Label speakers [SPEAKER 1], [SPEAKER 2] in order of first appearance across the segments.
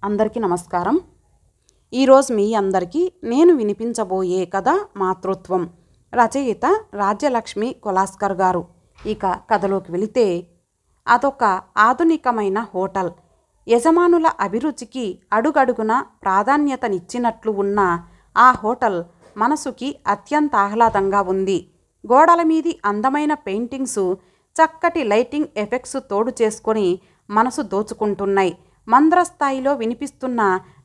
[SPEAKER 1] అందరికీ నమస్కారం. ఈరోజు మీ అందరికీ నేను వినిపించబోయే కథ మాతృత్వం. రచయిత రాజ్యలక్ష్మి కొలాస్కర్ గారు. ఇక కథలోకి వెళితే, అదొక ఆధునికమైన హోటల్. యజమానుల అభిరుచికి అడుగడుగున ప్రాధాన్యతనిచ్చినట్లు ఉన్న ఆ హోటల్ మనసుకి అత్యంత ఆహ్లాదంగా ఉంది. గోడల మీది అందమైన పెయింటింగ్సు, చక్కటి లైటింగ్ ఎఫెక్ట్స్ తోడు చేసుకొని మనసు దోచుకుంటున్నాయి. మంద్రస్థాయిలో వినిపిస్తున్న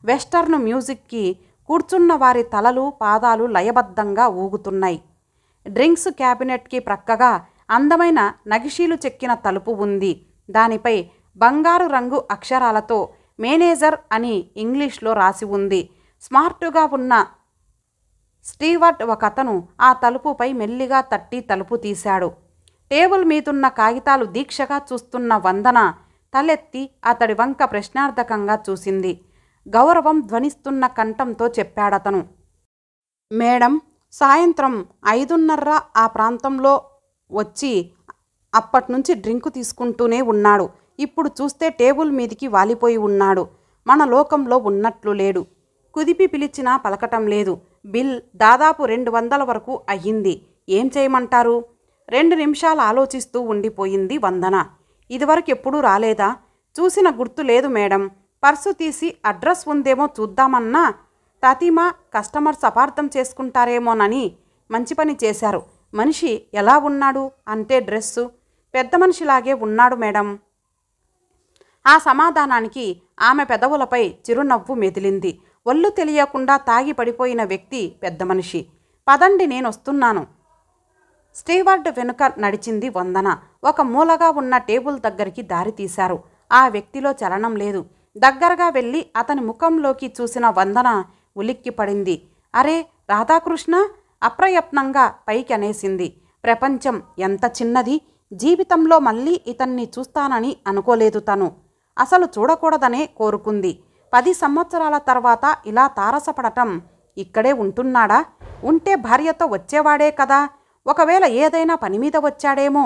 [SPEAKER 1] వెస్టర్న్ మ్యూజిక్కి కూర్చున్న వారి తలలు పాదాలు లయబద్ధంగా ఊగుతున్నాయి. డ్రింక్స్ క్యాబినెట్కి ప్రక్కగా అందమైన నగిషీలు చెక్కిన తలుపు ఉంది. దానిపై బంగారు రంగు అక్షరాలతో మేనేజర్ అని ఇంగ్లీష్లో రాసి ఉంది. స్మార్టుగా ఉన్న స్టీవర్డ్ ఒకతను ఆ తలుపుపై మెల్లిగా తట్టి తలుపు తీశాడు. టేబుల్ మీదున్న కాగితాలు దీక్షగా చూస్తున్న వందన తలెత్తి అతడి వంక ప్రశ్నార్థకంగా చూసింది. గౌరవం ధ్వనిస్తున్న కంఠంతో చెప్పాడతను. మేడం, సాయంత్రం 5:30 ఆ ప్రాంతంలో వచ్చి అప్పట్నుంచి డ్రింకు తీసుకుంటూనే ఉన్నాడు. ఇప్పుడు చూస్తే టేబుల్ మీదికి వాలిపోయి ఉన్నాడు. మన లోకంలో ఉన్నట్లు లేడు. కుదిపి పిలిచినా పలకటం లేదు. బిల్ దాదాపు 200 వరకు అయ్యింది. ఏం చేయమంటారు? 2 నిమిషాలు ఆలోచిస్తూ ఉండిపోయింది వందన. ఇదివరకు ఎప్పుడూ రాలేదా? చూసిన గుర్తు లేదు మేడం. పర్సు తీసి అడ్రస్ ఉందేమో చూద్దామన్నా తతిమా కస్టమర్స్ అపార్థం చేసుకుంటారేమోనని మంచి పని చేశారు. మనిషి ఎలా ఉన్నాడు అంటే డ్రెస్సు పెద్ద మనిషిలాగే ఉన్నాడు మేడం. ఆ సమాధానానికి ఆమె పెదవులపై చిరునవ్వు మెదిలింది. ఒళ్ళు తెలియకుండా తాగి పడిపోయిన వ్యక్తి పెద్ద మనిషి. పదండి, నేనొస్తున్నాను. స్టీవర్డ్ వెనుక నడిచింది వందన. ఒక మూలగా ఉన్న టేబుల్ దగ్గరికి దారి తీశారు. ఆ వ్యక్తిలో చలనం లేదు. దగ్గరగా వెళ్ళి అతని ముఖంలోకి చూసిన వందన ఉలిక్కి పడింది. అరే రాధాకృష్ణ! అప్రయత్నంగా పైకి అనేసింది. ప్రపంచం ఎంత చిన్నది! జీవితంలో మళ్ళీ ఇతన్ని చూస్తానని అనుకోలేదు తను. అసలు చూడకూడదనే కోరుకుంది. 10 సంవత్సరాల తర్వాత ఇలా తారసపడటం. ఇక్కడే ఉంటున్నాడా? ఉంటే భార్యతో వచ్చేవాడే కదా. ఒకవేళ ఏదైనా పని మీద వచ్చాడేమో.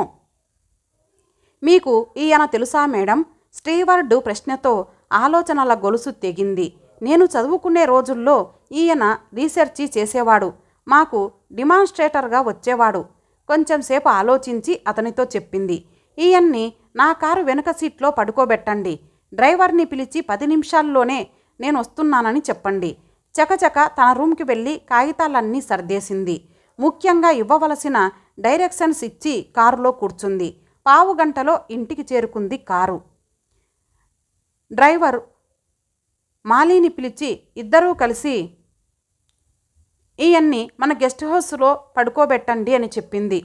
[SPEAKER 1] మీకు ఈయన తెలుసా మేడం? స్టీవర్డు ప్రశ్నతో ఆలోచనల గొలుసు తెగింది. నేను చదువుకునే రోజుల్లో ఈయన రీసెర్చి చేసేవాడు. మాకు డిమాన్స్ట్రేటర్గా వచ్చేవాడు. కొంచెంసేపు ఆలోచించి అతనితో చెప్పింది. ఈయన్ని నా కారు వెనుక సీట్లో పడుకోబెట్టండి. డ్రైవర్ని పిలిచి 10 నిమిషాల్లోనే నేను వస్తున్నానని చెప్పండి. చకచక తన రూమ్కి వెళ్ళి కాగితాలన్నీ సర్దేసింది. ముఖ్యంగా ఇవ్వవలసిన డైరెక్షన్స్ ఇచ్చి కారులో కూర్చుంది. పావుగంటలో ఇంటికి చేరుకుంది కారు. డ్రైవర్ మాలీని పిలిచి ఇద్దరూ కలిసి ఈయన్ని మన గెస్ట్ హౌస్లో పడుకోబెట్టండి అని చెప్పింది.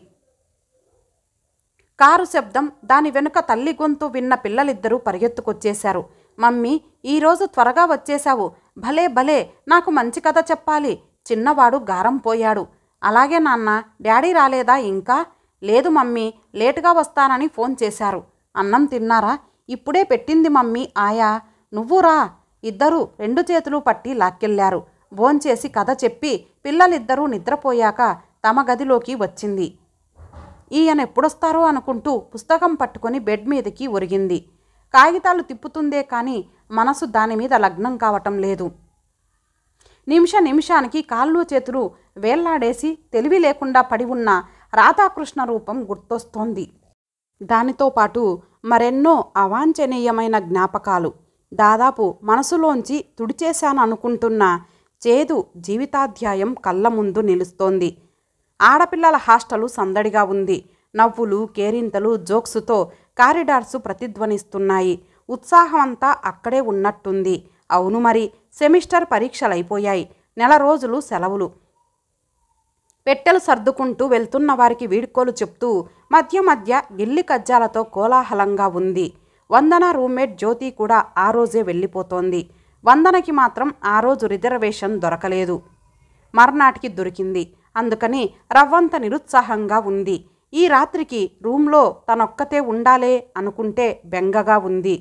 [SPEAKER 1] కారు శబ్దం, దాని వెనుక తల్లి గొంతు విన్న పిల్లలిద్దరూ పరిగెత్తుకొచ్చేశారు. మమ్మీ, ఈరోజు త్వరగా వచ్చేశావు. భలే భలే, నాకు మంచి కథ చెప్పాలి. చిన్నవాడు గారం పోయాడు. అలాగే నాన్న, డాడీ రాలేదా ఇంకా? లేదు మమ్మీ, లేటుగా వస్తానని ఫోన్ చేశారు. అన్నం తిన్నారా? ఇప్పుడే పెట్టింది మమ్మీ ఆయా. నువ్వు రా. ఇద్దరూ 2 చేతులు పట్టి లాక్కెళ్లారు. భోంచేసి కథ చెప్పి పిల్లలిద్దరూ నిద్రపోయాక తమ గదిలోకి వచ్చింది. ఈయన ఎప్పుడొస్తారో అనుకుంటూ పుస్తకం పట్టుకొని బెడ్ మీదకి ఒరిగింది. కాగితాలు తిప్పుతుందే కానీ మనసు దానిమీద లగ్నం కావటం లేదు. నిమిషానికి కాళ్ళు చేతులు వేళ్లాడేసి తెలివి లేకుండా పడి ఉన్న రాధాకృష్ణ రూపం గుర్తొస్తోంది. దానితో పాటు మరెన్నో అవాంఛనీయమైన జ్ఞాపకాలు. దాదాపు మనసులోంచి తుడిచేశాననుకుంటున్న చేదు జీవితాధ్యాయం కళ్ళ ముందు నిలుస్తోంది. ఆడపిల్లల హాస్టలు సందడిగా ఉంది. నవ్వులు, కేరింతలు, జోక్సుతో కారిడార్సు ప్రతిధ్వనిస్తున్నాయి. ఉత్సాహం అంతా అక్కడే ఉన్నట్టుంది. అవును మరి, సెమిస్టర్ పరీక్షలైపోయాయి. 1 నెల రోజులు సెలవులు. పెట్టెలు సర్దుకుంటూ వెళ్తున్న వారికి వీడ్కోలు చెప్తూ మధ్య మధ్య గిల్లి కజ్జాలతో కోలాహలంగా ఉంది. వందన రూమ్మేట్ జ్యోతి కూడా ఆ రోజే వెళ్ళిపోతోంది. వందనకి మాత్రం ఆ రోజు రిజర్వేషన్ దొరకలేదు. మర్నాటికి దొరికింది. అందుకని రవ్వంత నిరుత్సాహంగా ఉంది. ఈ రాత్రికి రూమ్లో తనొక్కతే ఉండాలే అనుకుంటే బెంగగా ఉంది.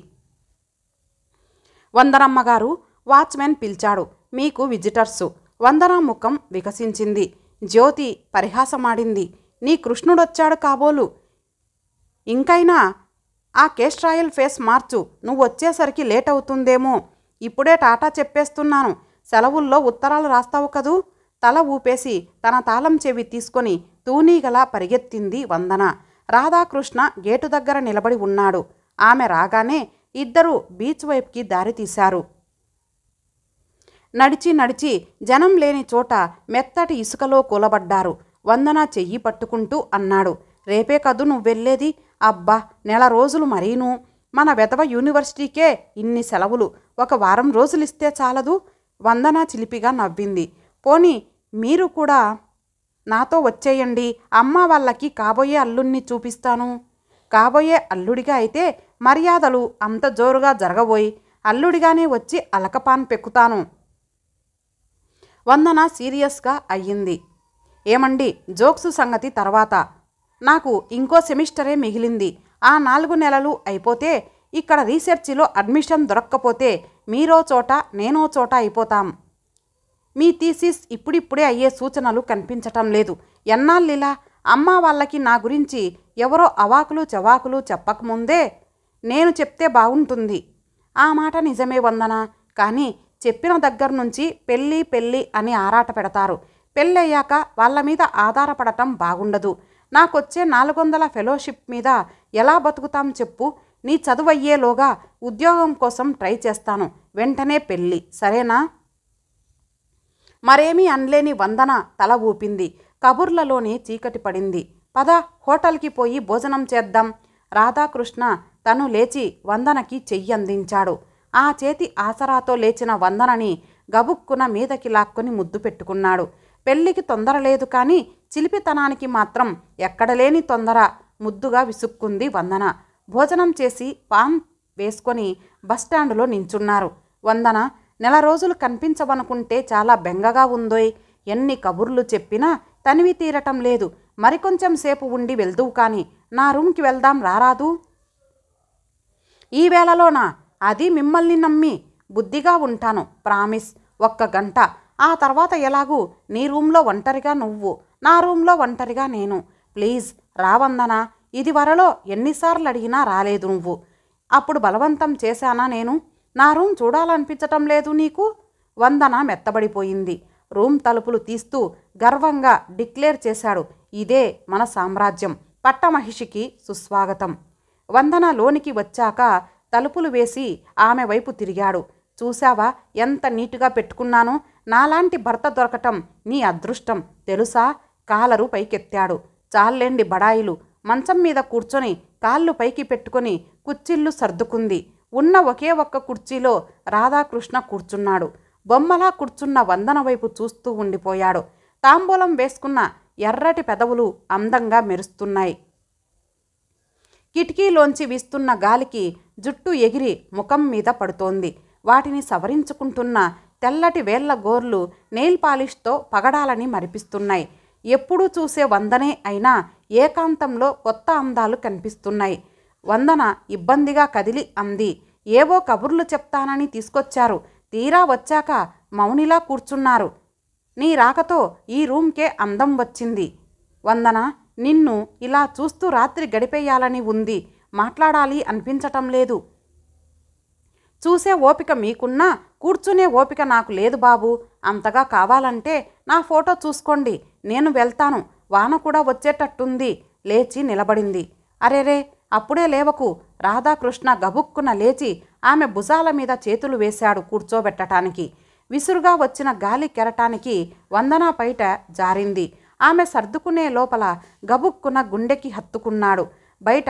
[SPEAKER 1] వందనమ్మగారు, వాచ్మెన్ పిలిచాడు. మీకు విజిటర్సు. వందన ముఖం వికసించింది. జ్యోతి పరిహాసమాడింది. నీ కృష్ణుడొచ్చాడు కాబోలు. ఇంకైనా ఆ కేస్ట్రాయల్ ఫేస్ మార్చు. నువ్వు వచ్చేసరికి లేట్ అవుతుందేమో. ఇప్పుడే టాటా చెప్పేస్తున్నాను. సెలవుల్లో ఉత్తరాలు రాస్తావు కదూ. తల ఊపేసి తన తాళం చెవి తీసుకొని తూనీగలా పరిగెత్తింది వందన. రాధాకృష్ణ గేటు దగ్గర నిలబడి ఉన్నాడు. ఆమె రాగానే ఇద్దరూ బీచ్ వైపుకి దారి తీశారు. నడిచి నడిచి జనం లేని చోట మెత్తటి ఇసుకలో కూలబడ్డారు. వందన చెయ్యి పట్టుకుంటూ అన్నాడు, రేపే కదూ నువ్వెళ్ళేది? అబ్బా, నెల రోజులు మరీను. మన వెధవ యూనివర్సిటీకే ఇన్ని సెలవులు. ఒక వారం రోజులిస్తే చాలదు. వందన చిలిపిగా నవ్వింది. పోనీ మీరు కూడా నాతో వచ్చేయండి. అమ్మ వాళ్ళకి కాబోయే అల్లుణ్ణి చూపిస్తాను. కాబోయే అల్లుడిగా అయితే మర్యాదలు అంత జోరుగా జరగబోయి అల్లుడిగానే వచ్చి అలకపాన్ పెక్కుతాను. వందన సీరియస్గా అయ్యింది. ఏమండి, జోక్స్ సంగతి తర్వాత. నాకు ఇంకో సెమిస్టరే మిగిలింది. ఆ 4 నెలలు అయిపోతే ఇక్కడ రీసెర్చిలో అడ్మిషన్ దొరక్కపోతే మీరో చోట నేనో చోట అయిపోతాం. మీ థీసిస్ ఇప్పుడిప్పుడే అయ్యే సూచనలు కనిపించటం లేదు. ఎన్నాళ్ళిలా? అమ్మ వాళ్ళకి నా గురించి ఎవరో అవాకులు చవాకులు చెప్పకముందే నేను చెప్తే బాగుంటుంది. ఆ మాట నిజమే వందన. కానీ చెప్పిన దగ్గర నుంచి పెళ్ళి పెళ్ళి అని ఆరాట పెడతారు. పెళ్ళయ్యాక వాళ్ళ మీద ఆధారపడటం బాగుండదు. నాకొచ్చే 400 ఫెలోషిప్ మీద ఎలా బతుకుతాం చెప్పు? నీ చదువయ్యేలోగా ఉద్యోగం కోసం ట్రై చేస్తాను. వెంటనే పెళ్ళి, సరేనా? మరేమీ అనలేని వందన తల ఊపింది. కబుర్లలోనే చీకటి పడింది. పద, హోటల్కి పోయి భోజనం చేద్దాం. రాధాకృష్ణ తను లేచి వందనకి చెయ్యి అందించాడు. ఆ చేతి ఆసరాతో లేచిన వందనని గబుక్కున మీదకి లాక్కొని ముద్దు పెట్టుకున్నాడు. పెళ్లికి తొందర లేదు, కానీ చిలిపితనానికి మాత్రం ఎక్కడలేని తొందర. ముద్దుగా విసుక్కుంది వందన. భోజనం చేసి పాన్ వేసుకొని బస్టాండులో నించున్నారు. వందన, నెల రోజులు కనిపించవనుకుంటే చాలా బెంగగా ఉందోయ్. ఎన్ని కబుర్లు చెప్పినా తనివి తీరటం లేదు. మరికొంచెం సేపు ఉండి వెళ్దువు కానీ నా రూమ్కి వెళ్దాం రారాదు? ఈ వేళలోనా? అది మిమ్మల్ని నమ్మి బుద్ధిగా ఉంటాను. ప్రామిస్. 1 గంట. ఆ తర్వాత ఎలాగూ నీ రూమ్లో ఒంటరిగా నువ్వు, నా రూమ్లో ఒంటరిగా నేను. ప్లీజ్ రావందనా. ఇది వరలో ఎన్నిసార్లు అడిగినా రాలేదు నువ్వు. అప్పుడు బలవంతం చేశానా నేను? నా రూమ్ చూడాలనిపించటం లేదు నీకు? వందన మెత్తబడిపోయింది. రూమ్ తలుపులు తీస్తూ గర్వంగా డిక్లేర్ చేశాడు, ఇదే మన సామ్రాజ్యం. పట్టమహిషికి సుస్వాగతం. వందన లోనికి వచ్చాక తలుపులు వేసి ఆమె వైపు తిరిగాడు. చూశావా ఎంత నీటుగా పెట్టుకున్నానో? నాలాంటి భర్త దొరకటం నీ అదృష్టం తెలుసా? కాలరు పైకెత్తాడు. చాల్లేండి బడాయిలు. మంచం మీద కూర్చొని కాళ్ళు పైకి పెట్టుకొని కుర్చీళ్ళు సర్దుకుంది. ఉన్న ఒకే ఒక్క కుర్చీలో రాధాకృష్ణ కూర్చున్నాడు. బొమ్మలా కూర్చున్న వందన వైపు చూస్తూ ఉండిపోయాడు. తాంబూలం వేసుకున్న ఎర్రటి పెదవులు అందంగా మెరుస్తున్నాయి. కిటికీలోంచి వీస్తున్న గాలికి జుట్టు ఎగిరి ముఖం మీద పడుతోంది. వాటిని సవరించుకుంటున్న తెల్లటి వేళ్ల గోర్లు నెయిల్ పాలిష్తో పగడాలని మరిపిస్తున్నాయి. ఎప్పుడూ చూసే వందనే అయినా ఏకాంతంలో కొత్త అందాలు కనిపిస్తున్నాయి. వందన ఇబ్బందిగా కదిలి అంది, ఏవో కబుర్లు చెప్తానని తీసుకొచ్చారు. తీరా వచ్చాక మౌనిలా కూర్చున్నారు. నీ రాకతో ఈ రూమ్కే అందం వచ్చింది. వందన, నిన్ను ఇలా చూస్తూ రాత్రి గడిపేయాలని ఉంది. మాట్లాడాలి అనిపించటం లేదు. చూసే ఓపిక మీకున్నా కూర్చునే ఓపిక నాకు లేదు బాబు. అంతగా కావాలంటే నా ఫోటో చూసుకోండి. నేను వెళ్తాను. వాన కూడా వచ్చేటట్టుంది. లేచి నిలబడింది. అరేరే, అప్పుడే లేవకు. రాధాకృష్ణ గబుక్కున లేచి ఆమె భుజాల మీద చేతులు వేశాడు కూర్చోబెట్టడానికి. విసురుగా వచ్చిన గాలి కెరటానికి వందన పైట జారింది. ఆమె సర్దుకునే లోపల గబుక్కున గుండెకి హత్తుకున్నాడు. బయట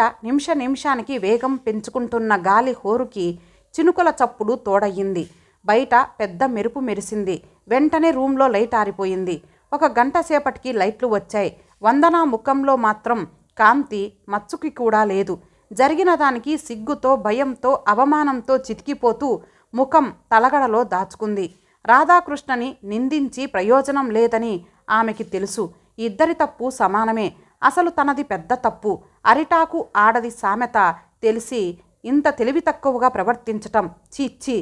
[SPEAKER 1] నిమిషానికి వేగం పెంచుకుంటున్న గాలి హోరుకి చినుకుల చప్పుడు తోడయ్యింది. బయట పెద్ద మెరుపు మెరిసింది. వెంటనే రూమ్లో లైట్ ఆరిపోయింది. 1 గంట సేపటికి లైట్లు వచ్చాయి. వందన ముఖంలో మాత్రం కాంతి మచ్చుకి కూడా లేదు. జరిగిన దానికి సిగ్గుతో, భయంతో, అవమానంతో చితికిపోతూ ముఖం తలగడలో దాచుకుంది. రాధాకృష్ణని నిందించి ప్రయోజనం లేదని ఆమెకి తెలుసు. ఇద్దరి తప్పు సమానమే. అసలు తనది పెద్ద తప్పు. అరిటాకు ఆడది సామెత తెలిసి ఇంత తెలివి తక్కువగా ప్రవర్తించటం చీచ్చి.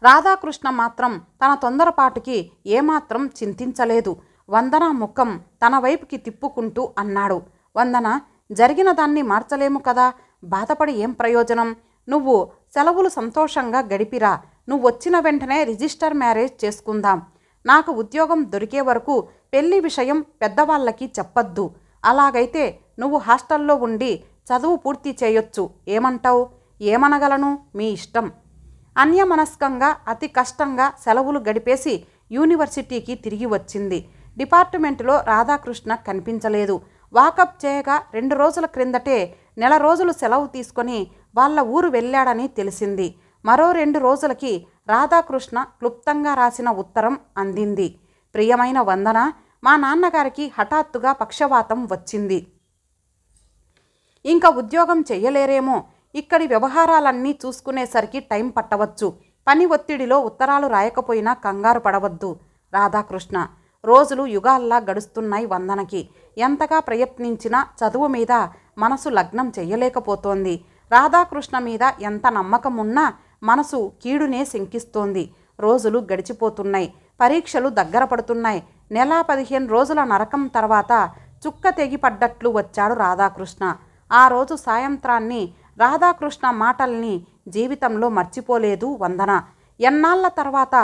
[SPEAKER 1] రాధాకృష్ణ మాత్రం తన తొందరపాటుకి ఏమాత్రం చింతించలేదు. వందన ముఖం తన వైపుకి తిప్పుకుంటూ అన్నాడు, వందన, జరిగిన దాన్ని మార్చలేము కదా. బాధపడి ఏం ప్రయోజనం? నువ్వు సెలవులు సంతోషంగా గడిపిరా. నువ్వు వచ్చిన వెంటనే రిజిస్టర్ మ్యారేజ్ చేసుకుందాం. నాకు ఉద్యోగం దొరికే వరకు పెళ్లి విషయం పెద్దవాళ్ళకి చెప్పొద్దు. అలాగైతే నువ్వు హాస్టల్లో ఉండి చదువు పూర్తి చేయొచ్చు. ఏమంటావు? ఏమనగలను? మీ ఇష్టం. అన్యమనస్కంగా అతి కష్టంగా సెలవులు గడిపేసి యూనివర్సిటీకి తిరిగి వచ్చింది. డిపార్ట్మెంటులో రాధాకృష్ణ కనిపించలేదు. వాకప్ చేయగా 2 రోజుల క్రిందటే నెల రోజులు సెలవు తీసుకొని వాళ్ళ ఊరు వెళ్ళాడని తెలిసింది. మరో 2 రోజులకి రాధాకృష్ణ క్లుప్తంగా రాసిన ఉత్తరం అందింది. ప్రియమైన వందన, మా నాన్నగారికి హఠాత్తుగా పక్షవాతం వచ్చింది. ఇంకా ఉద్యోగం చెయ్యలేరేమో. ఇక్కడి వ్యవహారాలన్నీ చూసుకునేసరికి టైం పట్టవచ్చు. పని ఒత్తిడిలో ఉత్తరాలు రాయకపోయినా కంగారు పడవద్దు. రాధాకృష్ణ. రోజులు యుగాల్లా గడుస్తున్నాయి వందనకి. ఎంతగా ప్రయత్నించినా చదువు మీద మనసు లగ్నం చెయ్యలేకపోతోంది. రాధాకృష్ణ మీద ఎంత నమ్మకం ఉన్నా మనసు కీడునే శంకిస్తోంది. రోజులు గడిచిపోతున్నాయి. పరీక్షలు దగ్గర పడుతున్నాయి. నెల 15 రోజుల నరకం తర్వాత చుక్క తెగిపడ్డట్లు వచ్చాడు రాధాకృష్ణ. ఆ రోజు సాయంత్రాన్ని రాధాకృష్ణ మాటల్ని జీవితంలో మర్చిపోలేదు వందన. ఎన్నాళ్ల తర్వాత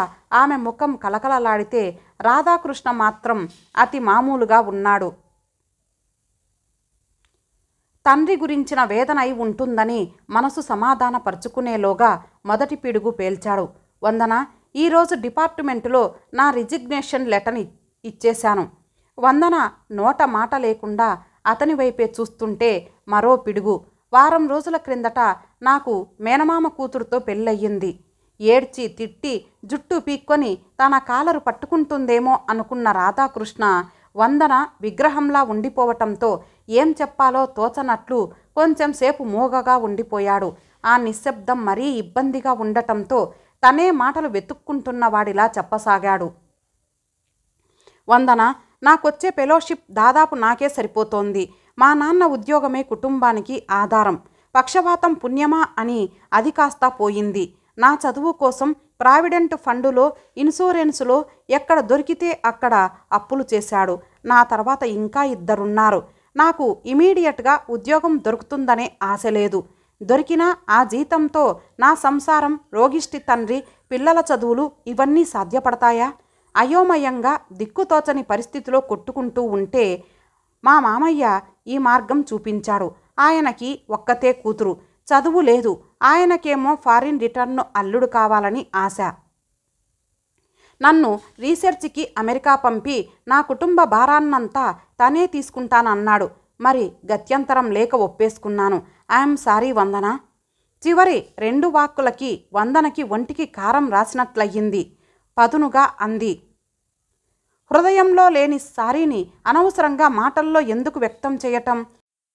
[SPEAKER 1] ఆమె ముఖం కలకలలాడితే రాధాకృష్ణ మాత్రం అతి మామూలుగా ఉన్నాడు. తండ్రి గురించిన వేదన అయి ఉంటుందని మనసు సమాధానపరుచుకునేలోగా మొదటి పిడుగు పేల్చాడు. వందన, ఈరోజు డిపార్ట్మెంటులో నా రిజిగ్నేషన్ లెటర్ ఇచ్చేశాను. వందన నోట మాట లేకుండా అతని వైపే చూస్తుంటే మరో పిడుగు. వారం రోజుల క్రిందట నాకు మేనమామ కూతురుతో పెళ్ళయ్యింది. ఏడ్చి తిట్టి జుట్టు పీక్కొని తన కాలరు పట్టుకుంటుందేమో అనుకున్న రాధాకృష్ణ వందన విగ్రహంలా ఉండిపోవటంతో ఏం చెప్పాలో తోచనట్లు కొంచెం సేపు మూగగా ఉండిపోయాడు. ఆ నిశ్శబ్దం మరీ ఇబ్బందిగా ఉండటంతో తనే మాటలు వెతుక్కుంటున్న వాడిలా చెప్పసాగాడు. వందన, నాకొచ్చే ఫెలోషిప్ దాదాపు నాకే సరిపోతోంది. మా నాన్న ఉద్యోగమే కుటుంబానికి ఆధారం. పక్షవాతం పుణ్యమా అని అది కాస్త పోయింది. నా చదువు కోసం ప్రావిడెంట్ ఫండులో, ఇన్సూరెన్సులో ఎక్కడ దొరికితే అక్కడ అప్పులు చేశాడు. నా తర్వాత ఇంకా 2 ఉన్నారు. నాకు ఇమీడియట్గా ఉద్యోగం దొరుకుతుందనే ఆశ లేదు. దొరికినా ఆ జీతంతో నా సంసారం, రోగిష్టి తండ్రి, పిల్లల చదువులు ఇవన్నీ సాధ్యపడతాయా? అయోమయంగా దిక్కుతోచని పరిస్థితిలో కొట్టుకుంటూ ఉంటే మా మామయ్య ఈ మార్గం చూపించాడు. ఆయనకి ఒక్కతే కూతురు, చదువు లేదు. ఆయనకేమో ఫారిన్ రిటర్న్ అల్లుడు కావాలని ఆశ. నన్ను రీసెర్చ్కి అమెరికా పంపి నా కుటుంబ భారాన్నంతా తనే తీసుకుంటానన్నాడు. మరి గత్యంతరం లేక ఒప్పేసుకున్నాను. ఐఎమ్ సారీ వందన. చివరి 2 వాక్కులకి వందనకి ఒంటికి కారం రాసినట్లయింది. పదునుగా అంది. హృదయంలో లేని సారీని అనవసరంగా మాటల్లో ఎందుకు వ్యక్తం చేయటం?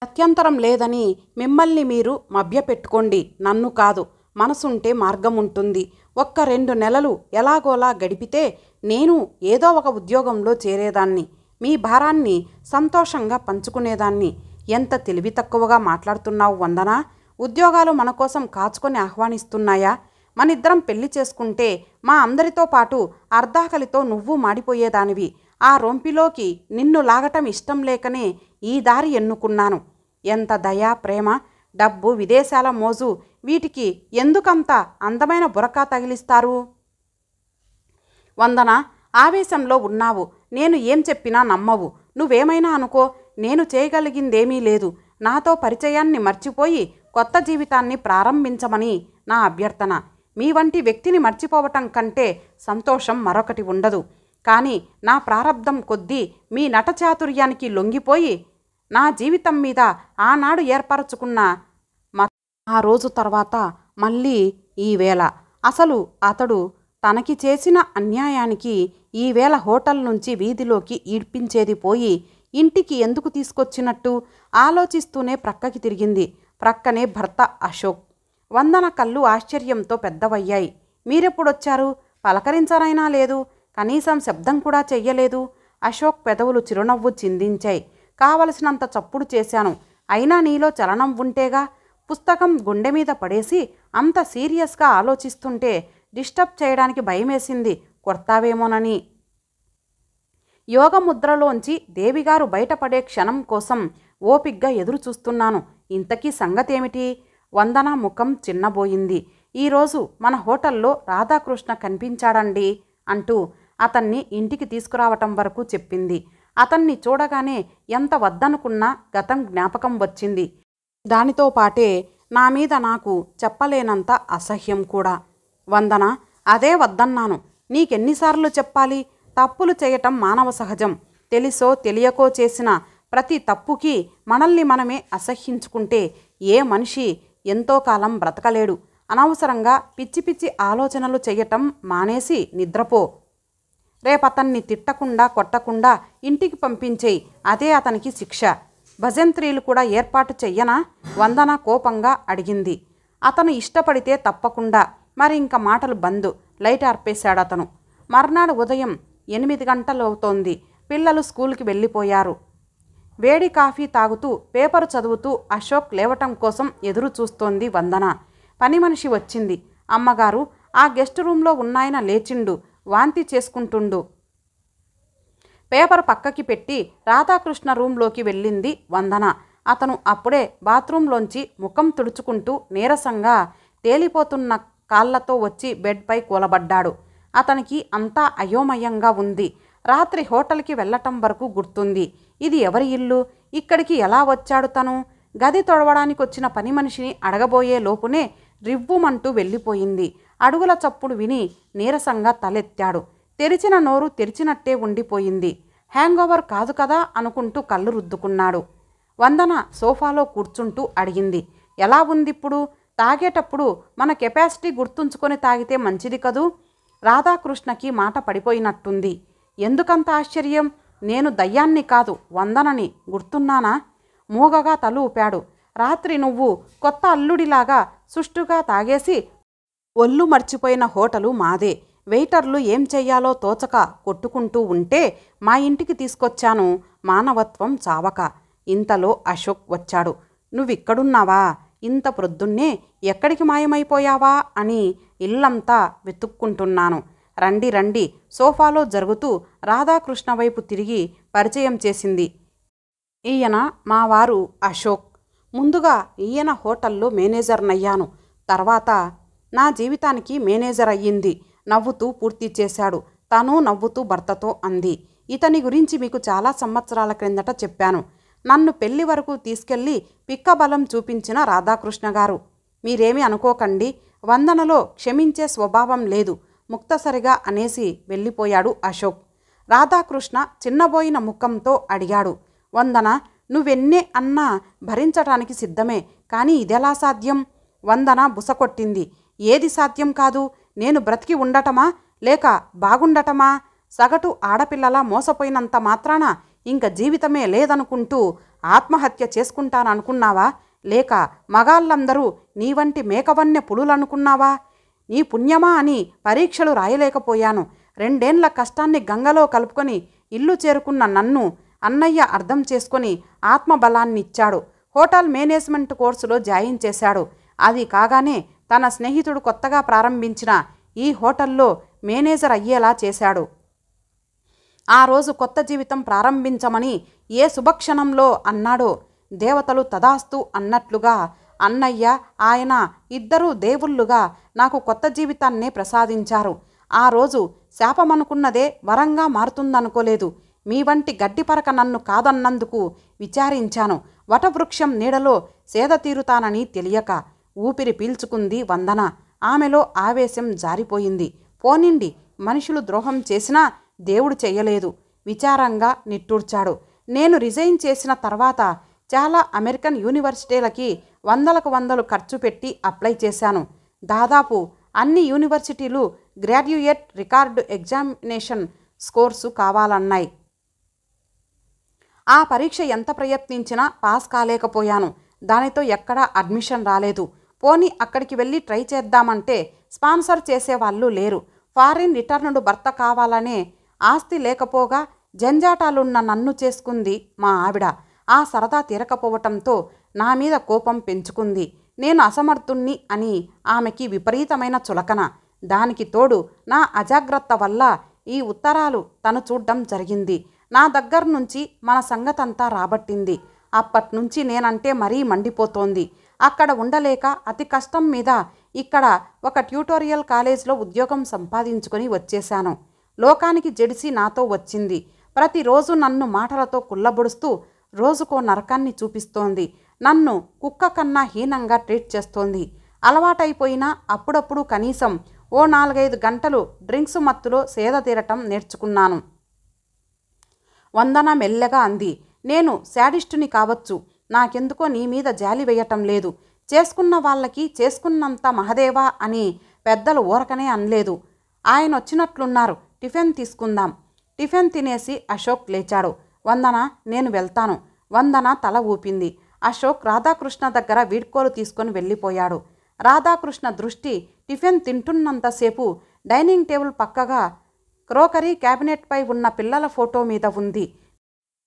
[SPEAKER 1] గత్యంతరం లేదని మిమ్మల్ని మీరు మభ్యపెట్టుకోండి, నన్ను కాదు. మనసుంటే మార్గం ఉంటుంది. 1-2 నెలలు ఎలాగోలా గడిపితే నేను ఏదో ఒక ఉద్యోగంలో చేరేదాన్ని. మీ భారాన్ని సంతోషంగా పంచుకునేదాన్ని. ఎంత తెలివి తక్కువగా మాట్లాడుతున్నావు వందనా? ఉద్యోగాలు మన కోసం కాచుకొని ఆహ్వానిస్తున్నాయా? మనిద్దరం పెళ్లి చేసుకుంటే మా అందరితో పాటు అర్ధాకలితో నువ్వు మాడిపోయేదానివి. ఆ రొంపిలోకి నిన్ను లాగటం ఇష్టం లేకనే ఈ దారి ఎన్నుకున్నాను. ఎంత దయ, ప్రేమ, డబ్బు, విదేశాల మోజు, వీటికి ఎందుకంత అందమైన బురకా తగిలిస్తారు? వందన, ఆవేశంలో ఉన్నావు. నేను ఏం చెప్పినా నమ్మవు. నువ్వేమైనా అనుకో, నేను చేయగలిగిందేమీ లేదు. నాతో పరిచయాన్ని మర్చిపోయి కొత్త జీవితాన్ని ప్రారంభించమని నా అభ్యర్థన. మీ వంటి వ్యక్తిని మర్చిపోవటం కంటే సంతోషం మరొకటి ఉండదు. కానీ నా ప్రారబ్ధం కొద్దీ మీ నటచాతుర్యానికి లొంగిపోయి నా జీవితం మీద ఆనాడు ఏర్పరచుకున్న ఆ రోజు తర్వాత మళ్ళీ ఈవేళ అసలు అతడు తనకి చేసిన అన్యాయానికి ఈవేళ హోటల్ నుంచి వీధిలోకి ఈడ్పించేది పోయి ఇంటికి ఎందుకు తీసుకొచ్చినట్టు ఆలోచిస్తూనే ప్రక్కకి తిరిగింది. ప్రక్కనే భర్త అశోక్. వందన కళ్ళు ఆశ్చర్యంతో పెద్దవయ్యాయి. మీరెప్పుడొచ్చారు? పలకరించనైనా లేదు. కనీసం శబ్దం కూడా చెయ్యలేదు. అశోక్ పెదవులు చిరునవ్వు చిందించాయి. కావలసినంత చప్పుడు చేశాను. అయినా నీలో చలనం ఉంటేగా. పుస్తకం గుండె మీద పడేసి అంత సీరియస్గా ఆలోచిస్తుంటే డిస్టర్బ్ చేయడానికి భయమేసింది, కొడతావేమోనని. యోగముద్రలోంచి దేవిగారు బయటపడే క్షణం కోసం ఓపిగ్గా ఎదురు చూస్తున్నాను. ఇంతకీ సంగతేమిటి? వందన ముఖం చిన్నబోయింది. ఈరోజు మన హోటల్లో రాధాకృష్ణ కనిపించాడండి అంటూ అతన్ని ఇంటికి తీసుకురావటం వరకు చెప్పింది. అతన్ని చూడగానే ఎంత వద్దనుకున్నా గతం జ్ఞాపకం వచ్చింది. దానితో పాటే నా మీద నాకు చెప్పలేనంత అసహ్యం కూడా. వందన, అదే వద్దన్నాను. నీకెన్నిసార్లు చెప్పాలి? తప్పులు చేయటం మానవ సహజం. తెలిసో తెలియకో చేసిన ప్రతి తప్పుకి మనల్ని మనమే అసహ్యించుకుంటే ఏ మనిషి ఎంతో కాలం బ్రతకలేడు. అనవసరంగా పిచ్చి పిచ్చి ఆలోచనలు చేయటం మానేసి నిద్రపో. రేపతన్ని తిట్టకుండా కొట్టకుండా ఇంటికి పంపించేయి. అదే అతనికి శిక్ష. భజంత్రీలు కూడా ఏర్పాటు చెయ్యనా? వందన కోపంగా అడిగింది. అతను ఇష్టపడితే తప్పకుండా. మరి ఇంక మాటలు బంద్. లైట్ ఆర్పేశాడతను. మర్నాడు ఉదయం 8 గంటలవుతోంది. పిల్లలు స్కూల్కి వెళ్ళిపోయారు. వేడి కాఫీ తాగుతూ పేపరు చదువుతూ అశోక్ లేవటం కోసం ఎదురు చూస్తోంది వందన. పని మనిషి వచ్చింది. అమ్మగారు, ఆ గెస్ట్ రూమ్లో ఉన్నాయన లేచిండు, వాంతి చేసుకుంటుండు. పేపర్ పక్కకి పెట్టి రాధాకృష్ణ రూంలోకి వెళ్ళింది వందన. అతను అప్పుడే బాత్రూంలోంచి ముఖం తుడుచుకుంటూ నీరసంగా తేలిపోతున్న కాళ్లతో వచ్చి బెడ్పై కూలబడ్డాడు. అతనికి అంతా అయోమయంగా ఉంది. రాత్రి హోటల్కి వెళ్ళటం వరకు గుర్తుంది. ఇది ఎవరి ఇల్లు? ఇక్కడికి ఎలా వచ్చాడు తను? గది తొడవడానికి వచ్చిన పని మనిషిని అడగబోయే లోపునే రివ్వుమంటూ వెళ్ళిపోయింది. అడుగుల చప్పుడు విని నీరసంగా తలెత్తాడు. తెరిచిన నోరు తెరిచినట్టే ఉండిపోయింది. హ్యాంగోవర్ కాదు కదా అనుకుంటూ కళ్ళు రుద్దుకున్నాడు. వందన సోఫాలో కూర్చుంటూ అడిగింది, ఎలా ఉందిప్పుడు? తాగేటప్పుడు మన కెపాసిటీ గుర్తుంచుకొని తాగితే మంచిది కదూ? రాధాకృష్ణకి మాట పడిపోయినట్టుంది. ఎందుకంత ఆశ్చర్యం? నేను దయ్యాన్ని కాదు, వందనని. గుర్తున్నానా? మూగగా తల ఊపాడు. రాత్రి నువ్వు కొత్త అల్లుడిలాగా సుష్టుగా తాగేసి ఒళ్ళు మర్చిపోయిన హోటలు మాదే. వెయిటర్లు ఏం చెయ్యాలో తోచక కొట్టుకుంటూ ఉంటే మా ఇంటికి తీసుకొచ్చాను, మానవత్వం చావక. ఇంతలో అశోక్ వచ్చాడు. నువ్విక్కడున్నావా? ఇంత ప్రొద్దున్నే ఎక్కడికి మాయమైపోయావా అని ఇల్లంతా వెతుక్కుంటున్నాను. రండి రండి. సోఫాలో జరుగుతూ రాధాకృష్ణ వైపు తిరిగి పరిచయం చేసింది. ఈయన మా వారు అశోక్. ముందుగా ఈయన హోటల్లో మేనేజర్నయ్యాను. తర్వాత నా జీవితానికి మేనేజర్ అయ్యింది. నవ్వుతూ పూర్తి చేశాడు. తను నవ్వుతూ భర్తతో అంది, ఇతని గురించి మీకు చాలా సంవత్సరాల క్రిందట చెప్పాను. నన్ను పెళ్లి వరకు తీసుకెళ్లి పిక్కబలం చూపించిన రాధాకృష్ణ గారు. మీరేమీ అనుకోకండి. వందనలో క్షమించే స్వభావం లేదు, ముక్తసరిగా అనేసి వెళ్ళిపోయాడు అశోక్. రాధాకృష్ణ చిన్నబోయిన ముఖంతో అడిగాడు, వందన, నువ్వెన్నే అన్నా భరించటానికి సిద్ధమే, కానీ ఇదెలా సాధ్యం? వందన బుసకొట్టింది. ఏది సాధ్యం కాదు? నేను బ్రతికి ఉండటమా లేక బాగుండటమా? సగటు ఆడపిల్లలా మోసపోయినంత మాత్రాన ఇంక జీవితమే లేదనుకుంటూ ఆత్మహత్య చేసుకుంటాననుకున్నావా? లేక మగాళ్ళందరూ నీ వంటి మేకవన్నె పులులనుకున్నావా? నీ పుణ్యమా అని పరీక్షలు రాయలేకపోయాను. 2 ఏళ్ల కష్టాన్ని గంగలో కలుపుకొని ఇల్లు చేరుకున్న నన్ను అన్నయ్య అర్థం చేసుకొని ఆత్మబలాన్నిచ్చాడు. హోటల్ మేనేజ్మెంట్ కోర్సులో జాయిన్ చేశాడు. అది కాగానే తన స్నేహితుడు కొత్తగా ప్రారంభించిన ఈ హోటల్లో మేనేజర్ అయ్యేలా చేశాడు. ఆ రోజు కొత్త జీవితం ప్రారంభించమని ఏ శుభక్షణంలో అన్నాడో దేవతలు తదాస్తు అన్నట్లుగా అన్నయ్య, ఆయన ఇద్దరూ దేవుళ్ళుగా నాకు కొత్త జీవితాన్నే ప్రసాదించారు. ఆ రోజు శాపమనుకున్నదే వరంగా మారుతుందనుకోలేదు. మీ వంటి గడ్డిపరక నన్ను కాదన్నందుకు విచారించాను. వటవృక్షం నీడలో సేద తీరుతానని తెలియక. ఊపిరి పీల్చుకుంది వందన. ఆమెలో ఆవేశం జారిపోయింది. పోనిండి, మనుషులు ద్రోహం చేసినా దేవుడు చెయ్యలేదు. విచారంగా నిట్టూర్చాడు. నేను రిజైన్ చేసిన తర్వాత చాలా అమెరికన్ యూనివర్సిటీలకి వందలకు వందలు ఖర్చు పెట్టి అప్లై చేశాను. దాదాపు అన్ని యూనివర్సిటీలు గ్రాడ్యుయేట్ రికార్డు ఎగ్జామినేషన్ స్కోర్సు కావాలన్నాయి. ఆ పరీక్ష ఎంత ప్రయత్నించినా పాస్ కాలేకపోయాను. దానితో ఎక్కడా అడ్మిషన్ రాలేదు. పోనీ అక్కడికి వెళ్ళి ట్రై చేద్దామంటే స్పాన్సర్ చేసేవాళ్ళు లేరు. ఫారిన్ రిటర్న్డ్ భర్త కావాలనే ఆస్తి లేకపోగా జంజాటాలున్న నన్ను చేసుకుంది మా ఆవిడ. ఆ సరదా తీరకపోవటంతో నా మీద కోపం పెంచుకుంది. నేను అసమర్థుణ్ణి అని ఆమెకి విపరీతమైన చులకన. దానికి తోడు నా అజాగ్రత్త వల్ల ఈ ఉత్తరాలు తను చూడ్డం జరిగింది. నా దగ్గర నుంచి మన సంగతంతా రాబట్టింది. అప్పట్నుంచి నేనంటే మరీ మండిపోతోంది. అక్కడ ఉండలేక అతి కష్టం మీద ఇక్కడ ఒక ట్యూటోరియల్ కాలేజ్లో ఉద్యోగం సంపాదించుకొని వచ్చేశాను. లోకానికి జడిసి నాతో వచ్చింది. ప్రతిరోజు నన్ను మాటలతో కుల్లబొడుస్తూ రోజుకో నరకాన్ని చూపిస్తోంది. నన్ను కుక్క కన్నా హీనంగా ట్రీట్ చేస్తోంది. అలవాటైపోయినా అప్పుడప్పుడు కనీసం ఓ 4-5 గంటలు డ్రింక్స్ మత్తులో సేద తీరటం నేర్చుకున్నాను. వందన మెల్లగా అంది. నేను శాడిస్టుని కావచ్చు, నాకెందుకో నీ మీద జాలి వేయటం లేదు. చేసుకున్న వాళ్ళకి చేసుకున్నంత మహదేవా అని పెద్దలు ఊరకనే అనలేదు. ఆయన వచ్చినట్లున్నారు, టిఫిన్ తీసుకుందాం. టిఫిన్ తినేసి అశోక్ లేచాడు. వందన, నేను వెళ్తాను. వందన తల ఊపింది. అశోక్ రాధాకృష్ణ దగ్గర వీడ్కోలు తీసుకొని వెళ్ళిపోయాడు. రాధాకృష్ణ దృష్టి టిఫిన్ తింటున్నంతసేపు డైనింగ్ టేబుల్ పక్కగా క్రోకరీ క్యాబినెట్పై ఉన్న పిల్లల ఫోటో మీద ఉంది.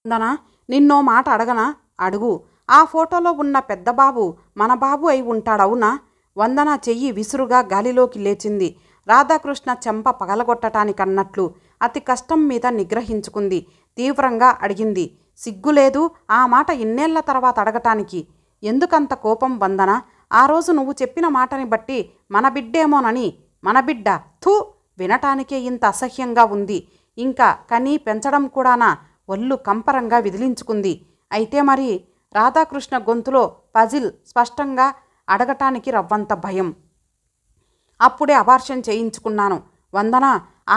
[SPEAKER 1] వందన, నిన్నో మాట అడగనా? అడుగు. ఆ ఫోటోలో ఉన్న పెద్ద బాబు మన బాబు అయి ఉంటాడవునా? వందన చెయ్యి విసురుగా గాలిలోకి లేచింది. రాధాకృష్ణ చెంప పగలగొట్టడానికన్నట్లు అతి కష్టం మీద నిగ్రహించుకుంది. తీవ్రంగా అడిగింది. సిగ్గులేదు ఆ మాట ఇన్నేళ్ల తర్వాత అడగటానికి? ఎందుకంత కోపం వందన? ఆ రోజు నువ్వు చెప్పిన మాటని బట్టి మన బిడ్డేమోనని. మన బిడ్డ? థూ, వినటానికే ఇంత అసహ్యంగా ఉంది. ఇంకా కనీ పెంచడం కూడానా? ఒళ్ళు కంపరంగా విదిలించుకుంది. అయితే మరి? రాధాకృష్ణ గొంతులో పజిల్ స్పష్టంగా అడగటానికి రవ్వంత భయం. అప్పుడే అబార్షన్ చేయించుకున్నాను. వందన,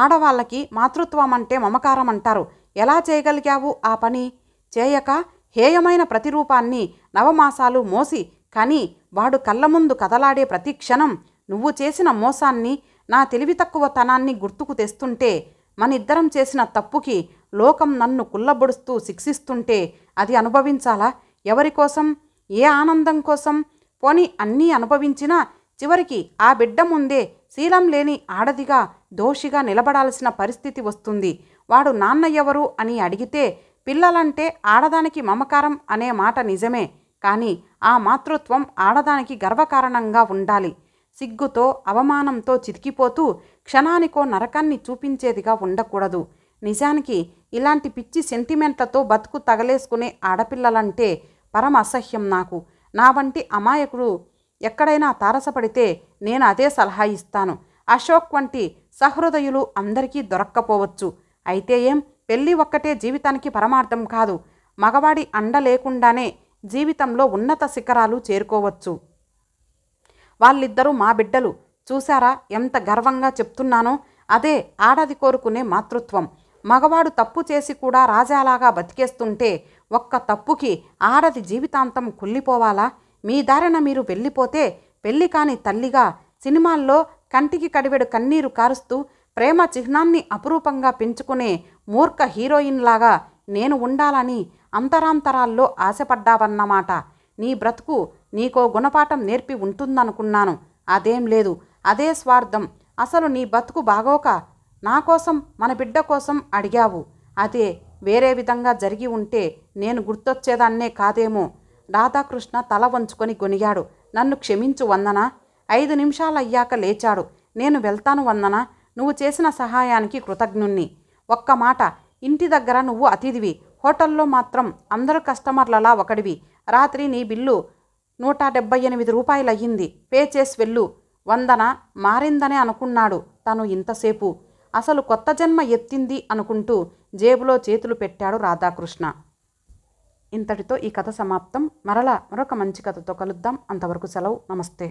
[SPEAKER 1] ఆడవాళ్ళకి మాతృత్వం అంటే మమకారం అంటారు. ఎలా చేయగలిగావు ఆ పని? చేయక హేయమైన ప్రతిరూపాన్ని నవమాసాలు మోసి కానీ వాడు కళ్ళ ముందు కదలాడే ప్రతి క్షణం నువ్వు చేసిన మోసాన్ని, నా తెలివి తక్కువతనాన్ని గుర్తుకు తెస్తుంటే, మనిద్దరం చేసిన తప్పుకి లోకం నన్ను కుల్లబొడుస్తూ శిక్షిస్తుంటే అది అనుభవించాలా? ఎవరికోసం? ఏ ఆనందం కోసం? పోని అన్నీ అనుభవించినా చివరికి ఆ బిడ్డ ముందే శీలం లేని ఆడదిగా దోషిగా నిలబడాల్సిన పరిస్థితి వస్తుంది. వాడు నాన్న ఎవరు అని అడిగితే పిల్లలంటే ఆడదానికి మమకారం అనే మాట నిజమే. కానీ ఆ మాతృత్వం ఆడదానికి గర్వకారణంగా ఉండాలి. సిగ్గుతో అవమానంతో చితికిపోతూ క్షణానికో నరకాన్ని చూపించేదిగా ఉండకూడదు. నిజానికి ఇలాంటి పిచ్చి సెంటిమెంట్లతో బతుకు తగలేసుకునే ఆడపిల్లలంటే పరమ అసహ్యం నాకు. నా వంటి అమాయకుడు ఎక్కడైనా తారసపడితే నేను అదే సలహా ఇస్తాను. అశోక్ వంటి సహృదయులు అందరికీ దొరక్కపోవచ్చు. అయితే ఏం, పెళ్ళి ఒక్కటే జీవితానికి పరమార్థం కాదు. మగవాడి అండ లేకుండానే జీవితంలో ఉన్నత శిఖరాలు చేరుకోవచ్చు. వాళ్ళిద్దరూ మా బిడ్డలు. చూశారా ఎంత గర్వంగా చెప్తున్నానో? అదే ఆడది కోరుకునే మాతృత్వం. మగవాడు తప్పు చేసి కూడా రాజాలాగా బతికేస్తుంటే ఒక్క తప్పుకి ఆడది జీవితాంతం కుళ్ళిపోవాలా? మీ దారిన మీరు వెళ్ళిపోతే పెళ్ళి కాని తల్లిగా సినిమాల్లో కంటికి కడివెడు కన్నీరు కారుస్తూ ప్రేమ చిహ్నాన్ని అపురూపంగా పెంచుకునే మూర్ఖ హీరోయిన్లాగా నేను ఉండాలని అంతరాంతరాల్లో ఆశపడ్డావన్నమాట. నీ బ్రతుకు నీకో గుణపాఠం నేర్పి ఉంటుందనుకున్నాను. అదేం లేదు, అదే స్వార్థం. అసలు నీ బతుకు బాగోక నా కోసం, మన బిడ్డ కోసం అడిగావు. అదే వేరే విధంగా జరిగి ఉంటే నేను గుర్తొచ్చేదాన్నే కాదేమో. రాధాకృష్ణ తల వంచుకొని గొనిగాడు. నన్ను క్షమించు వందన. 5 నిమిషాలయ్యాక లేచాడు. నేను వెళ్తాను వందన. నువ్వు చేసిన సహాయానికి కృతజ్ఞుణ్ణి. ఒక్క మాట, ఇంటి దగ్గర నువ్వు అతిథివి, హోటల్లో మాత్రం అందరు కస్టమర్లలా ఒకడివి. రాత్రి నీ బిల్లు 178 రూపాయలయ్యింది. పే చేసి వెళ్ళు. వందన మారిందనే అనుకున్నాడు తను ఇంతసేపు. అసలు కొత్త జన్మ ఎత్తింది అనుకుంటూ జేబులో చేతులు పెట్టాడు రాధాకృష్ణ. ఇంతటితో ఈ కథ సమాప్తం. మరలా మరొక మంచి కథతో కలుద్దాం. అంతవరకు సెలవు. నమస్తే.